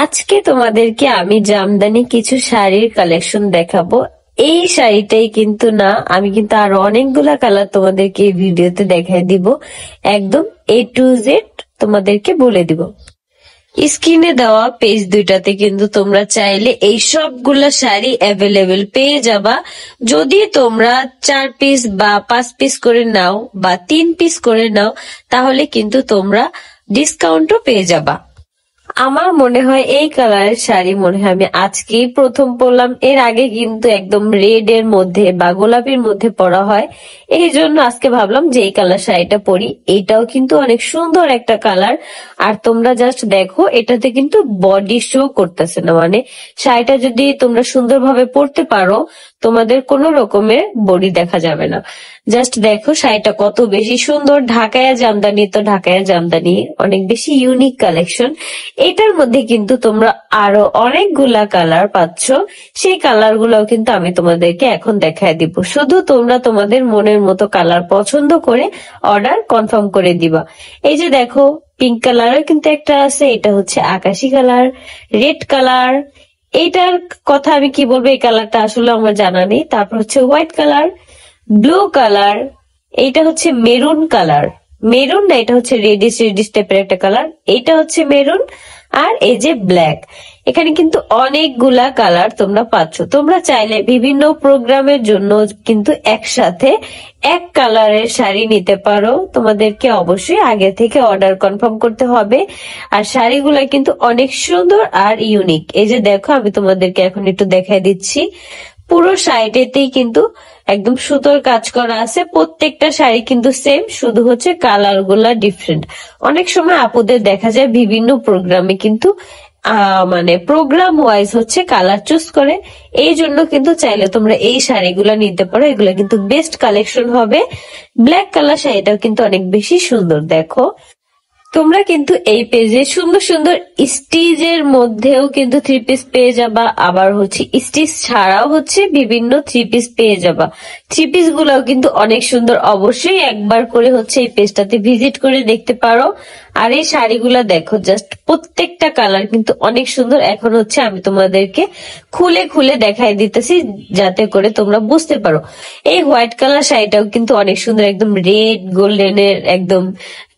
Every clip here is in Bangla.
আজকে তোমাদেরকে আমি জামদানি কিছু শাড়ির কালেকশন দেখাবো। এই শাড়িটাই কিন্তু না, আমি কিন্তু আরো অনেকগুলা কালার তোমাদেরকে এই ভিডিওতে দেখাই দিব। একদম A to Z তোমাদেরকে বলে দিব। স্ক্রিনে দেওয়া পেজ দুইটাতে কিন্তু তোমরা চাইলে এই সবগুলা শাড়ি অ্যাভেলেবেল পেয়ে যাবা। যদি তোমরা 4 পিস বা 5 পিস করে নাও বা 3 পিস করে নাও, তাহলে কিন্তু তোমরা ডিসকাউন্টও পেয়ে যাবা। আমার মনে হয় এই কালারের শাড়ি মনে হয় আমি আজকেই প্রথম পরলাম। এর আগে কিন্তু একদম রেড এর মধ্যে বা গোলাপির মধ্যে পরা হয়, এই জন্য আজকে ভাবলাম যে এই কালার শাড়িটা পরি। এটাও কিন্তু অনেক সুন্দর একটা কালার। আর তোমরা জাস্ট দেখো, এটাতে কিন্তু বডি শো করতেছে না, মানে শাড়িটা যদি তোমরা সুন্দরভাবে পরতে পারো তোমাদের কোনো রকমের বডি দেখা যাবে না। জাস্ট দেখো শাড়িটা কত বেশি সুন্দর। ঢাকায়া জামদানি তো ঢাকায়া জামদানি, অনেক বেশি ইউনিক কালেকশন। এটার মধ্যে কিন্তু তোমরা আরো অনেকগুলা কালার পাচ্ছ, সেই কালার গুলাও কিন্তু আমি তোমাদেরকে এখন দেখায় দিব। শুধু তোমরা তোমাদের মনের মতো কালার পছন্দ করে অর্ডার কনফার্ম করে দিবা। এই যে দেখো, পিঙ্ক কালারও কিন্তু একটা আছে, এটা হচ্ছে আকাশি কালার, রেড কালার। এইটার কথা আমি কি বলবো, এই কালারটা আসলে আমার জানা নেই। তারপর হচ্ছে হোয়াইট কালার, ব্লু কালার, এইটা হচ্ছে মেরুন কালার, মেরুন না, এটা হচ্ছে রেডিশ রেডিশ টাইপের একটা কালার, এইটা হচ্ছে মেরুন, আর এই যে ব্ল্যাক। এখানে কিন্তু অনেকগুলা কালার তোমরা পাচ্ছ। তোমরা চাইলে বিভিন্ন প্রোগ্রামের জন্য কিন্তু একসাথে এক কালারের শাড়ি নিতে পারো। তোমাদেরকে অবশ্যই আগে থেকে অর্ডার কনফার্ম করতে হবে। আর শাড়িগুলা কিন্তু অনেক সুন্দর আর ইউনিক। এই যে দেখো, আমি তোমাদেরকে এখন একটু দেখাই দিচ্ছি। পুরো শাড়িটাতেই কিন্তু একদম সুতোর কাজ করা আছে। প্রত্যেকটা শাড়ি কিন্তু সেম, শুধু হচ্ছে কালার গুলা ডিফারেন্ট। অনেক সময় আপুদের দেখা যায় বিভিন্ন প্রোগ্রামে কিন্তু মানে প্রোগ্রাম ওয়াইজ হচ্ছে কালার চুজ করে। এই জন্য কিন্তু চাইলে তোমরা এই শাড়িগুলা নিতে পারো, এগুলা কিন্তু বেস্ট কালেকশন হবে। ব্ল্যাক কালার শাড়িটাও কিন্তু অনেক বেশি সুন্দর। দেখো, তোমরা কিন্তু এই পেজে সুন্দর সুন্দর স্টিচের মধ্যেও কিন্তু 3 পিস পেয়ে যাবা, আবার হচ্ছে স্টিচ ছাড়াও হচ্ছে বিভিন্ন 3 পিস পেয়ে যাবা। 3 পিস গুলাও কিন্তু অনেক সুন্দর। অবশ্যই একবার করে হচ্ছে এই পেজটাতে ভিজিট করে দেখতে পারো। আর এই শাড়িগুলা দেখো, জাস্ট প্রত্যেকটা কালার কিন্তু অনেক সুন্দর। এখন হচ্ছে আমি তোমাদেরকে খুলে খুলে দেখাই দিতেছি যাতে করে তোমরা বুঝতে পারো। এই হোয়াইট কালার শাড়িটাও কিন্তু অনেক সুন্দর, একদম রেড গোল্ডেনের একদম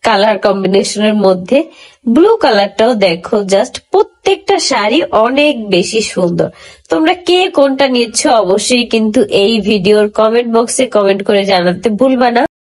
কালার কম্বিনেশনের মধ্যে। ব্লু কালারটাও দেখো, জাস্ট প্রত্যেকটা শাড়ি অনেক বেশি সুন্দর। তোমরা কে কোনটা নিচ্ছ অবশ্যই কিন্তু এই ভিডিওর কমেন্ট বক্সে কমেন্ট করে জানাতে ভুলবা না।